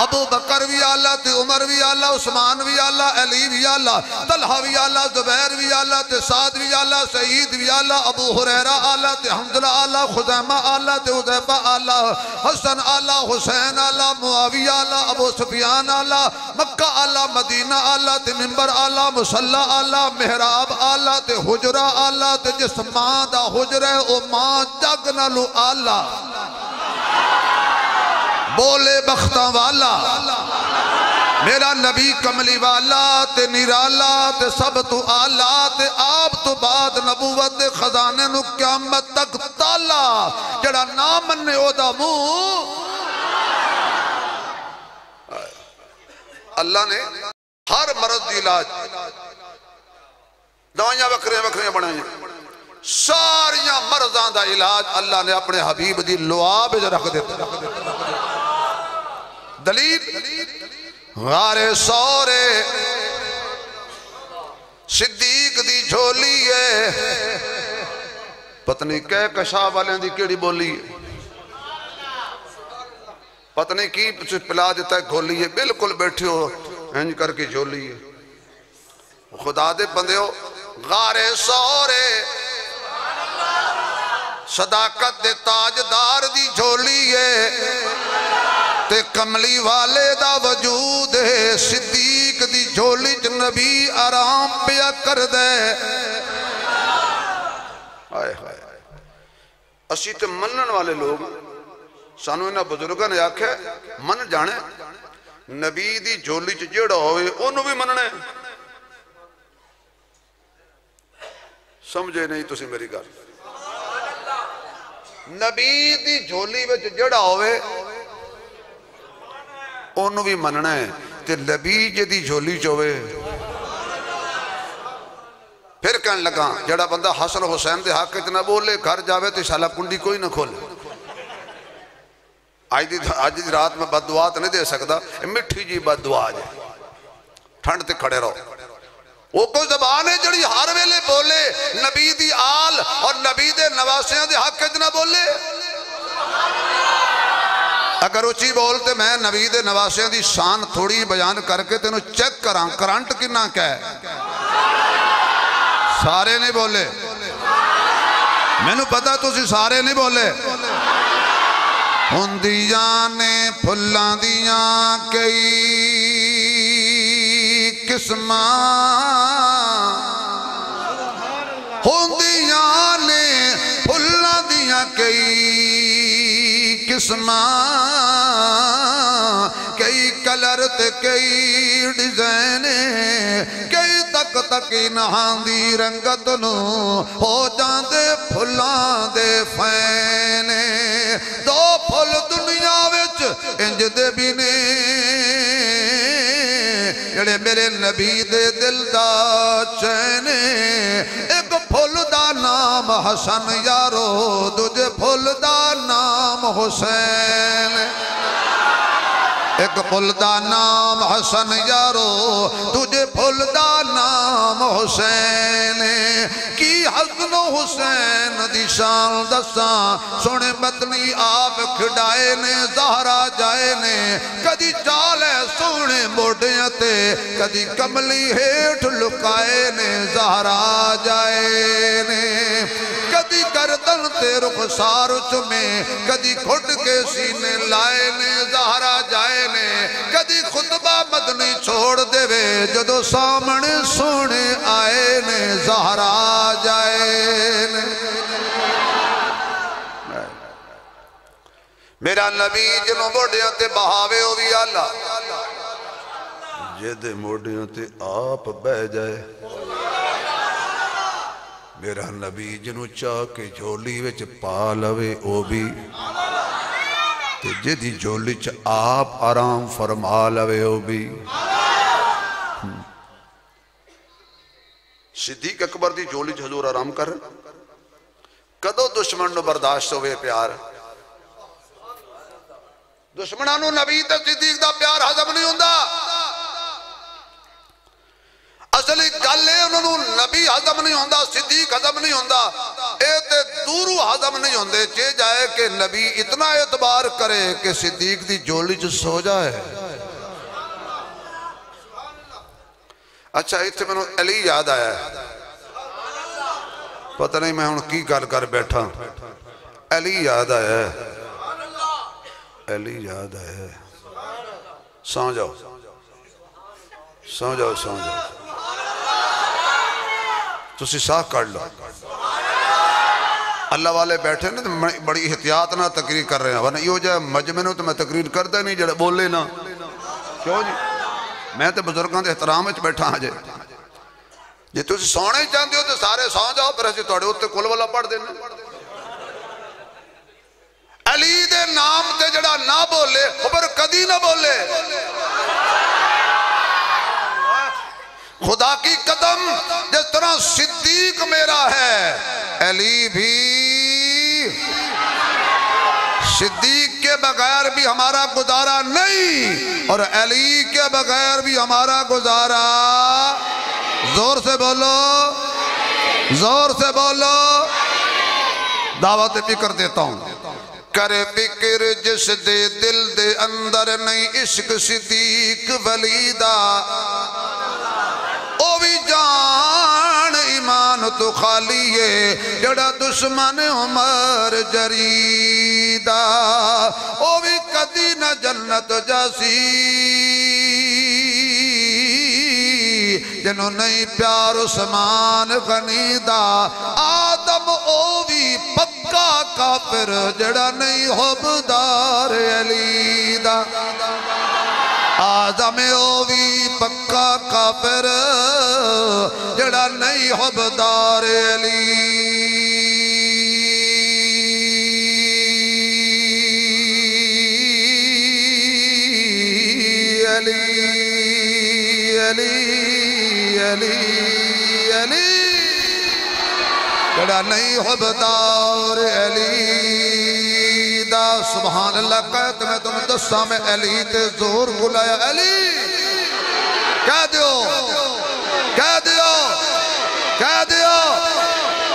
ابو بکر بھی آلہ تے عمر بھی آلہ عثمان بھی آلہ علی بھی آلہ طلحہ بھی آلہ زبیر بھی آلہ تے سعد بھی آلہ سعید بھی آلہ ابو حریرہ آلہ تے حمزلہ آلہ خزیمہ آلہ تے حذیفہ آلہ حسن آلہ حسین آلہ معاویہ آلہ ابو سفیان آلہ مکہ آلہ مدینہ آلہ تے منبر آلہ مصلح آلہ محراب آلہ تے حجرہ آلہ تے جس ماں دا حجرہ او ماں جگ نالو آلہ بولے بختہ والا میرا نبی کملی والا تے نرالا تے سب تو آلہ تے آپ تو بعد نبوت دے خزانے نو قیامت تک تالا جڑا نامن نے او دا منہ اللہ نے ہر مرض دی علاج دوائیاں وکھریاں بنائیں ساریاں مرضاں دا علاج اللہ نے اپنے حبیب دی لعاب رکھ دیتا دلیل غار سورے صدیق دی جھولی ہے پتنی کہہ کشا والیں دی کیڑی بولی ہے پتنی کی پلا دیتا ہے گھولی ہے بالکل بیٹھی ہو ہنج کر کے جھولی ہے خدا دے بندے ہو غار سورے صداقت دے تاجدار دی جھولی ہے تے کملی والے دا وجود ہے صدیق دی جھولی چ نبی آرام پیا کر دے آئے ہائے اسی تے منن والے لوگ سانو انہاں بزرگاں نے آکھے من جانے نبی دی جھولی چ جیڑا ہوئے انہوں بھی مننے سمجھے نہیں تسی میری گل نبی دی جھولی وچ جڑا ہوئے انہوں بھی مننا ہے تے نبی جدی جھولی چوئے پھر کہنے لگا جڑا بندہ حسن حسین دے حق اتنا بولے گھر جاوے تو شالا کنڈی کوئی نہ کھولے آج دی رات میں بددعات نہیں دے سکتا مٹھی جی بددعا جائے ٹھنڈ تے کھڑے رہو وہ کو زبان ہے جڑی ہر ویلے بولے نبی دی آل اور نبی دے نواسیاں دے حق اتنا بولے اگر اچھی بولتے میں نبی دے نواسیاں دی شان تھوڑی بیان کر کے تینوں چیک کران کرنٹ کنا کیا ہے سارے نہیں بولے میں نے پتا تسی سارے نہیں بولے ہوندیاں نے پھلاں دیاں کئی قسماں ہوندیاں نے پھلاں دیاں کئی قسماں کئی کلر تے کئی ڈیزائن کئی تک تکی نہاں دی رنگت نو ہو جاندے پھلاں دے فین دو پھل دنیا وچ انج دے بھی نے جڑے میرے نبی دے دل دا چین ایک پھل دا نام حسن یارو دجھے پھل دا نام حسین ایک پھل دا نام حسن یارو تجھے پھل دا نام حسین کی حسن و حسین دی شان دساں سونے متنی آپ کھڑائے نے زہرا جائے نے کدی چالے سونے موڑیاں تے کدی کملی ہیٹھ لکائے نے زہرا جائے نے کدی گردن تے رخسار چمیں کدی کھٹ کے سینے لائے نے زہرا جائے نے کدی خطبہ مدنی چھوڑ دے وے جدو سامنے سونے آئے نے زہرا جائے نے میرا نبی جنہوں موڑیاں تے بہاوے ہو بھی اللہ جدے موڑیاں تے آپ بہ جائے میرا نبی جنہوں چاہ کے جھولی وچ پالوے او بھی جدی جھولی چ آپ آرام فرما لوے ہو بھی صدیق اکبر دی جھولی چ حضور آرام کر کدو دشمن نو برداشت ہوئے پیار دشمنانو نبی تے صدیق دا پیار حضم نہیں ہوندہ اصلی گلے انہوں نبی حضم نہیں ہوندہ صدیق حضم نہیں ہوندہ اے تے دورو حضم نہیں ہوندے چے جائے کہ نبی اتنا اعتبار کرے کہ صدیق دی جولی جو سو جائے اچھا ایتھے میں نے علی یاد آیا ہے پتہ نہیں میں کی گل کر بیٹھا علی یاد آیا ہے علی یاد آیا ہے سو جاؤ سو جاؤ سو جاؤ تسی ساکھ کر لو اللہ والے بیٹھے نا بڑی احتیاط نہ تقریر کر رہے ہیں ورنہ یہ ہو جائے مجمع نو تو میں تقریر کردہ نہیں جڑے بولے نا کیوں جی میں تو بزرگاں دے احترام وچ بیٹھا ہاں جے جی تسی سونے ہی چاہتے ہو تو سارے سو جاؤ پھر ایسی توڑے ہوتے کل والا پڑھ دینا علی دے نام تے جڑا نہ بولے خبر کدی نہ بولے خدا کی قدم جس طرح صدیق میرا ہے علی بھی صدیق کے بغیر بھی ہمارا گزارا نہیں اور علی کے بغیر بھی ہمارا گزارا زور سے بولو زور سے بولو دعوت بھی کر دیتا ہوں کرے فکر جس دے دل دے اندر نہیں عشق صدیق ولیدہ او بھی جان ایمان تو خالی ہے جڑا دشمن عمر جریدہ او بھی کدی نہ جنت جاسی جنہوں نہیں پیار عثمان غنیدہ آدم او بھی پکا کافر جڑا نہیں حبدار علیدہ آدم او بھی پکا کافر جڑا نہیں حبدار علی علی علی علی علی جڑا نہیں حبدار علی دا سبحان اللہ کہتے میں تم دسا میں علی تے زور بلایا علی کہہ دیو کہہ دیو کہہ دیو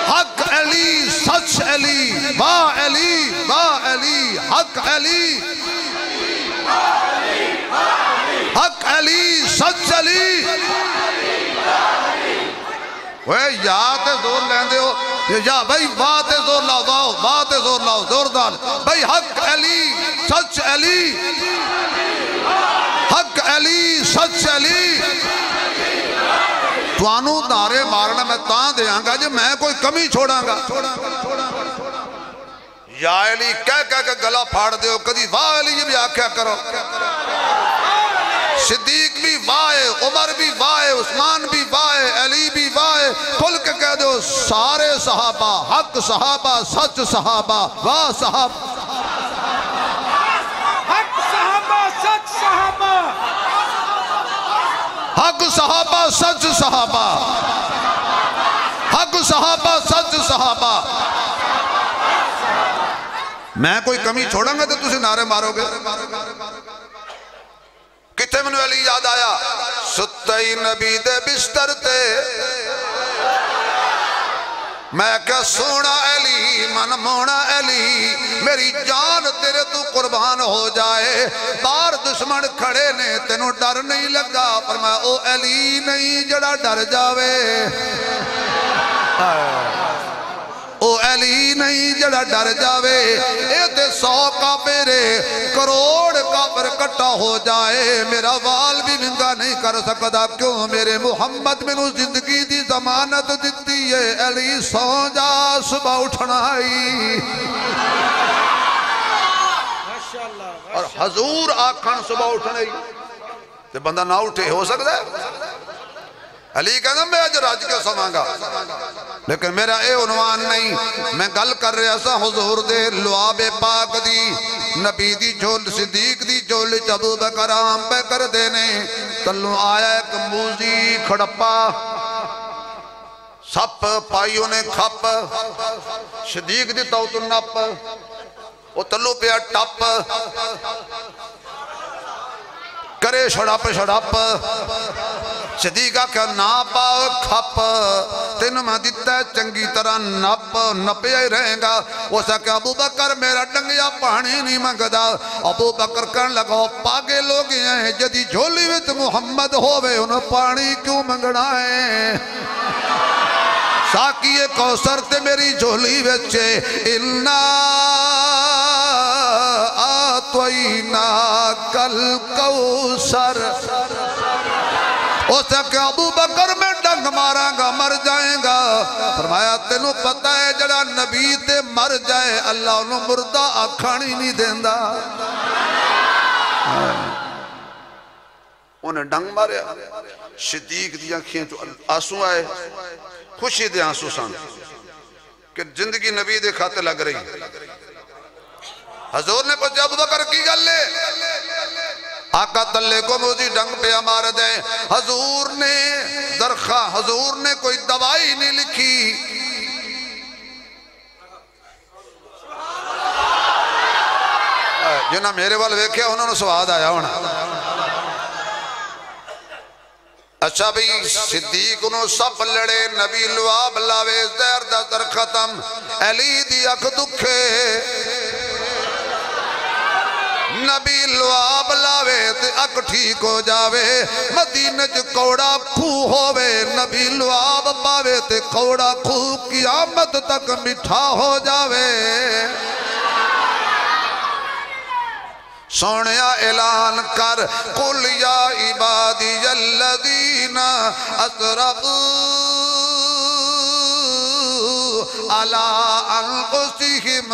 حق علی سچ علی با علی با علی حق علی حق علی سچ علی یا تے زور لیندے ہو یا بھائی واہ تے زور لاؤ واہ تے زور لاؤ زوردار بھائی حق علی سچ علی حق علی سچ علی توانو نعرے مارنا میں تاں دیاں گا جب میں کوئی کمی چھوڑاں گا یا علی کہہ کے گلا پھاڑ دے ہو کدی واہ علی یہ بھی آکھیا کرو صدیق بھی واہ عمر بھی واہ عثمان بھی واہ علی بھی واہ کھل کے کہہ دو سارے صحابہ حق صحابہ سچ صحابہ واہ صحابہ حق صحابہ سچ صحابہ حق صحابہ سچ صحابہ حق صحابہ سچ صحابہ میں کوئی کمی چھوڑاں گا تو تسی نعرے مارو گے کتے منو علی یاد آیا ستائی نبی دے بستر تے میں کہ سونا علی من مونا علی میری جان تیرے تو قربان ہو جائے بار دشمن کھڑے نے تینوں ڈر نہیں لگا فرمایا او علی نہیں جڑا ڈر جاوے او علی نہیں جڑا ڈر جاوے اے تے 100 کافرے کروڑ کافر کٹا ہو جائے میرا وال بھی منگا نہیں کر سکتا کیوں میرے محمد میں نو زندگی دی ضمانت دیتی ہے علی سو جا صبح اٹھنا ہی اور حضور آکھن صبح اٹھنا ہی تے بندہ نہ اٹھے ہو سکتا ہے علی کہنا میں اج رج کے سواں گا لیکن میرا اے عنوان نہیں میں گل کر رہا سا حضور دے لعاب پاک دی نبی دی جھول صدیق دی جھول ابو بکر آم پہ کر دینے تلوں آیا ایک موزی کھڑپا سپ پائیوں نے کھپ صدیق دی توت نپ وہ تلو پہ ٹپ کرے شڑپ شڑپ صدیقہ کہ ناپا کھپ تینوں میں دیتا ہے چنگی طرح نپیا ہی رہیں گا وہ سا کہ ابو بکر میرا ڈنگیا پانی نہیں منگدا ابو بکر کرن لگا پاگے لوگ ہیں جدی جھولی ویت محمد ہووے انہوں پانی کیوں منگنا ہے ساکی کوثر تے میری جھولی ویچے اِنَّا آتوئینا کل کوثر اسے کہ ابو بکر میں ڈنگ ماراں گا مر جائیں گا فرمایا تینوں پتہ ہے جڑا نبی تے مر جائے اللہ انہوں مردہ آکھانی نہیں دیندہ انہیں ڈنگ مارے صدیق دی آنکھیں تو آنسو آئے خوشی دے آنسو سان کہ زندگی نبی دے کھاتے لگ رہی حضور نے پوچھا ابو بکر کی گل لے آقا تلے کو موزی ڈنگ پہ امار دیں حضور نے درخواہ حضور نے کوئی دوائی نہیں لکھی جنہاں میرے وال ویکھے انہوں نے سواد آیا ہونا اچھا بھئی صدیق انہوں سب لڑے نبی لعاب لاوے زہر دا در ختم علی دی اکھ دکھے نبی لعاب لاوے تے اک ٹھیک ہو جاوے مدینہ جو کوڑا کھو ہووے نبی لعاب پاوے تے کوڑا کھو قیامت تک مٹھا ہو جاوے سونیا اعلان کر قل یا عبادی الذین اسرفوا علی انفسہم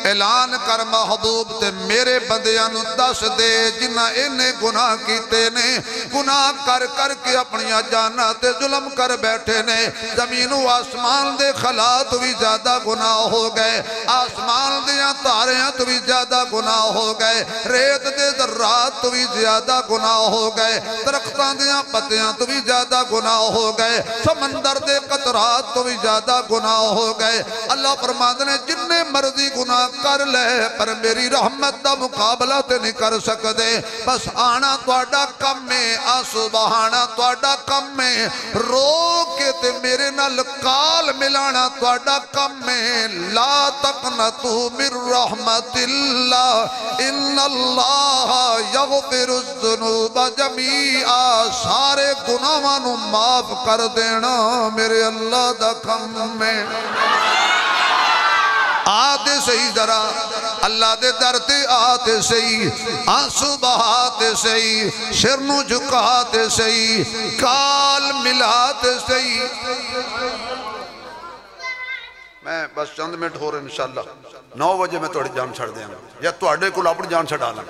اعلان کر محبوب تے میرے بندیاں دس دے جنہ انہیں گناہ کیتے نے گناہ کر کر کے اپنی جانا تے ظلم کر بیٹھے نے زمین و آسمان دے خلات بھی زیادہ گناہ ہو گئے آسمان دیاں تاریاں تو بھی زیادہ گناہ ہو گئے ریت دے ذرات تو بھی زیادہ گناہ ہو گئے درختان دیاں پتیاں تو بھی زیادہ گناہ ہو گئے سمندر دے قطرات تو بھی زیادہ گناہ ہو گئے اللہ فرماتے نے جننے مرضی گناہ کر لے پر میری رحمت دا مقابلہ تے نہیں کر سکتے بس آنا توڑا کم میں آنسو بہانا توڑا کم میں رو کے تے میرے نال کال ملانا تواڈا کم ہے لا تقنطو من رحمت اللہ ان اللہ یغفر الذنوب جمیعا سارے گناہاں نو معاف کر دینا میرے اللہ دا کم ہے آتے صحیح ذرا اللہ دے درتے آتے صحیح آنسو بہاتے صحیح شرنو جھکاتے صحیح کال ملاتے صحیح میں بس چند منٹ ہو رہے انشاءاللہ 9 بجے میں توڑی جان چھڑ دیں یا توڑے کو اپنی جان چھڑا لیں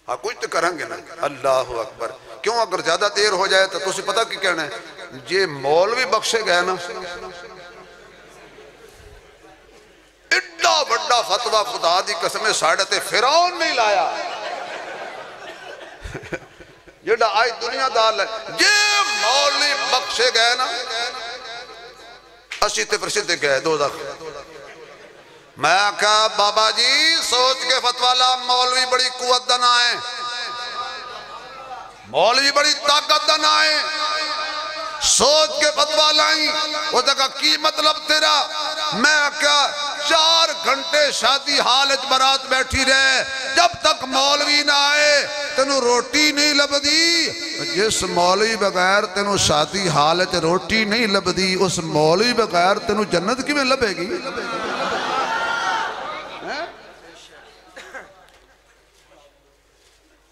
ہاں کچھ تو کریں گے نا اللہ اکبر کیوں اگر زیادہ دیر ہو جائے تو تسی پتہ کی کہنا ہے یہ مولوی بخشے گئے نا اڈا بڑا فتوہ خدا دی قسم ساڑھتے فرعون نہیں لایا جڑا آج دنیا دال ہے یہ مولوی بخشے گئے نا اسی تے پرشدے گئے دوزخ میں کہا بابا جی سوچ کے فتوہ لا مولوی بڑی قوت دنا ہے مولوی بڑی طاقت دنا ہے سوچ کے فتوہ لائیں وہ کہا کی مطلب تیرا میں کہا 4 گھنٹے شادی حالت برات بیٹھی رہے جب تک مولوی نہ آئے تینوں روٹی نہیں لبدی جس مولوی بغیر تینوں شادی حالت روٹی نہیں لبدی اس مولوی بغیر تینوں جنت کی میں لبے گی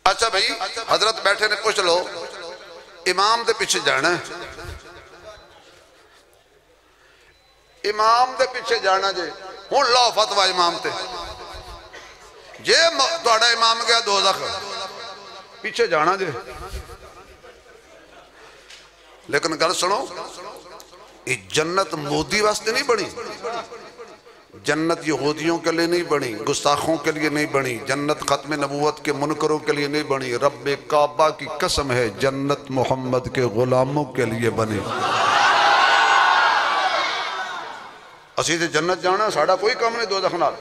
اچھا بھائی حضرت بیٹھے نے پوچھ لو امام دے پیچھے جانا ہے امام دے پیچھے جانا جے ہون لا فتوہ امام تے جے توڑا امام گیا دوزخ پیچھے جانا جے لیکن گل سنو یہ جنت مودی واسطے نہیں بڑی جنت یہودیوں کے لیے نہیں بنی گستاخوں کے لیے نہیں بنی جنت ختم نبوت کے منکروں کے لیے نہیں بنی رب کعبہ کی قسم ہے جنت محمد کے غلاموں کے لیے بنی اسی سے جنت جانا ساڑھا کوئی کام نہیں دوزخ نال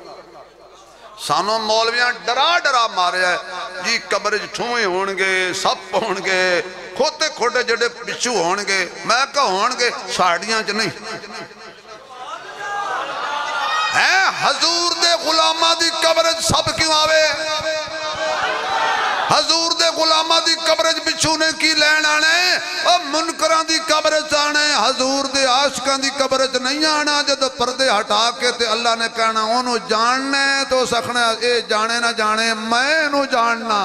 سانوں مولویاں ڈرا ڈرا مارے ہے جی قبرج ٹھوئے ہونگے سپ ہونگے کھوتے کھوٹے جڑے بچو ہونگے میں کہا ہونگے ساڑیاں چ نہیں حضور دے غلامہ دی قبرج سب کیوں آوے حضور دے غلامہ دی قبرج بچھونے کی لین آنے اور منکران دی قبرج آنے حضور دے عاشقان دی قبرج نہیں آنا جب پردے ہٹا کے تے اللہ نے کہنا انہوں جاننے تو سکھنے اے جانے نہ جانے میں انہوں جاننا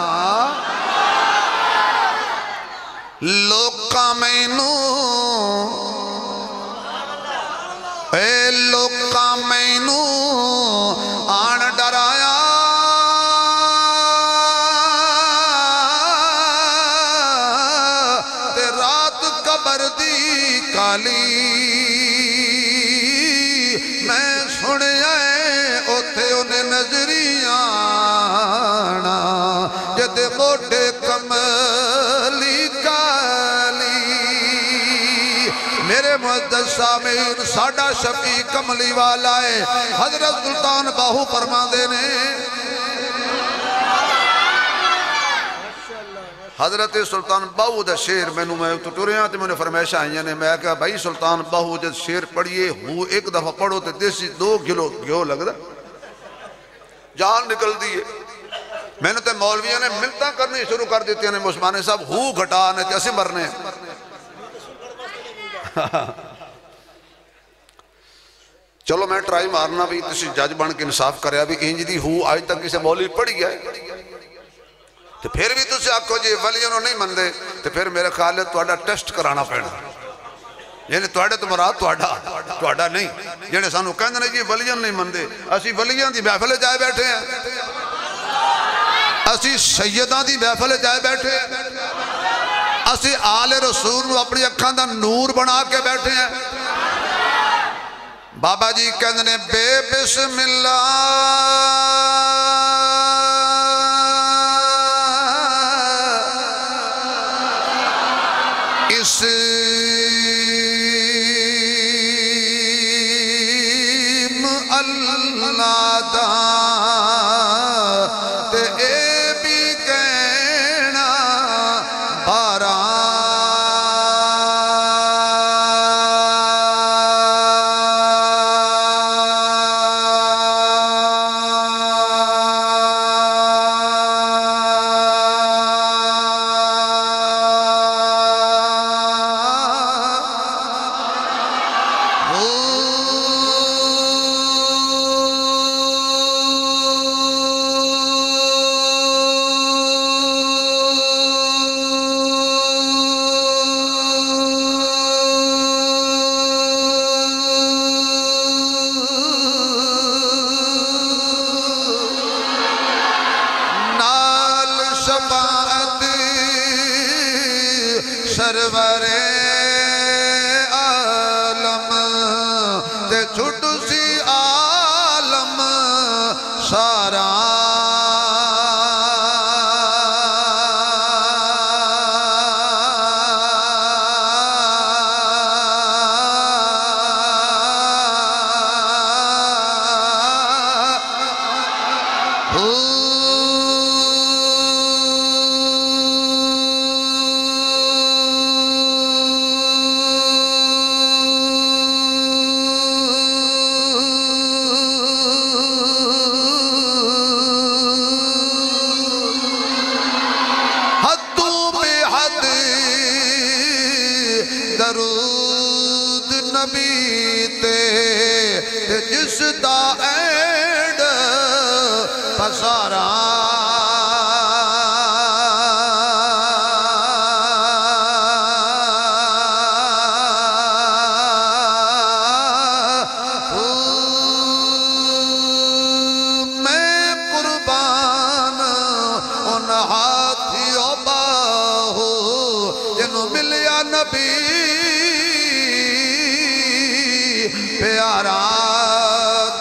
لوکا مینوں اے لوکا مینوں آن ڈرایا تے رات قبر دی کالی میں سنیا اوتھے انہیں نظریاں آنا جد موٹے کملی کالی میرے معزز سامعین ساڈا شفیع کملی والا ہے حضرت سلطان باہو فرما دینے حضرت سلطان باہو دا شیر میں تو ٹوریاں تے میں نے فرمیشہ آئیں نے میں کہا بھائی سلطان باہو جد شیر پڑھئے ہو ایک دفعہ پڑھو تے دیسی 2 کلو گھیو لگ دا جان نکل دیئے میں نے تے مولویاں نے ملتا کرنی شروع کر دیتے ہیں مسلمانے صاحب ہو گھٹانے تے اسی مرنے چلو میں ٹرائی مارنا بھی تسی جج بن کے انصاف کریا بھی انج دی ہو آج تک کسے مولوی پڑھی گیا ہے تو پھر بھی تسی آکھو جی ولیوں نے نہیں مندے تو پھر میرے خیال ہے توڑا ٹیسٹ کرانا پڑنا یعنی توڑے تو مراد توڑا نہیں جنہیں سانو کہندے نہیں جی ولیوں نہیں مندے اسی ولیوں دی محفل جائے بیٹھے ہیں اسی سیدان دی محفل جائے بیٹھے ہیں اسی آل رسول نو اپنی اکھان دا نور بنا کے بیٹھے ہیں بابا جی کہندے نے بے بسم اللہ اسم اللہ دا تے اے بھی کہنا باران سرورے عالم تے چھٹ سی عالم سارا درود نبی تے جس دا اینڈ پسارا میں قربان ان ہاتھیوں باہو جنہوں ملیا نبی پیارا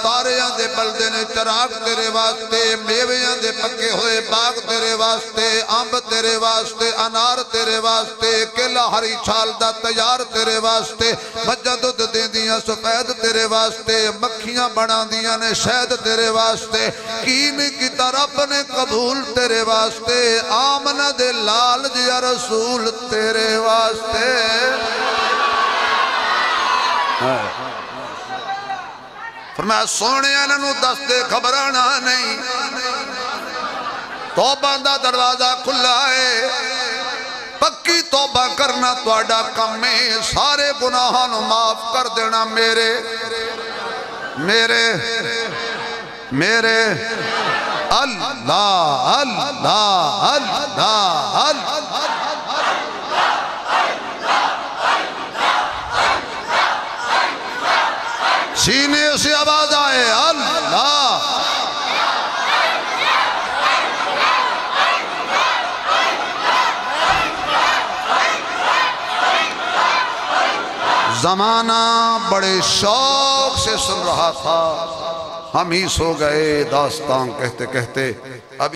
تاریاں دے بلدے نے چراغ تیرے واسطے میویاں دے پکے ہوئے باغ تیرے واسطے امب تیرے واسطے انار تیرے واسطے کیلا ہری چھال دا تیار تیرے واسطے مجھا دودھ دیں دیاں سفید تیرے واسطے مکھیاں بنا دیاں نے شہد تیرے واسطے کین کی طرف نے قبول تیرے واسطے آمنہ دے لال جیا رسول تیرے واسطے فرمایا سونے انہوں دس دے خبرانا نہیں توبہ دا دروازہ کھلا ہے پکی توبہ کرنا توڑا کم میں سارے گناہوں معاف کر دینا میرے اللہ اللہ اللہ اللہ سینے سے آواز آئے اللہ زمانہ بڑے شوق سے سن رہا تھا ہم ہی سو گئے داستان کہتے کہتے اب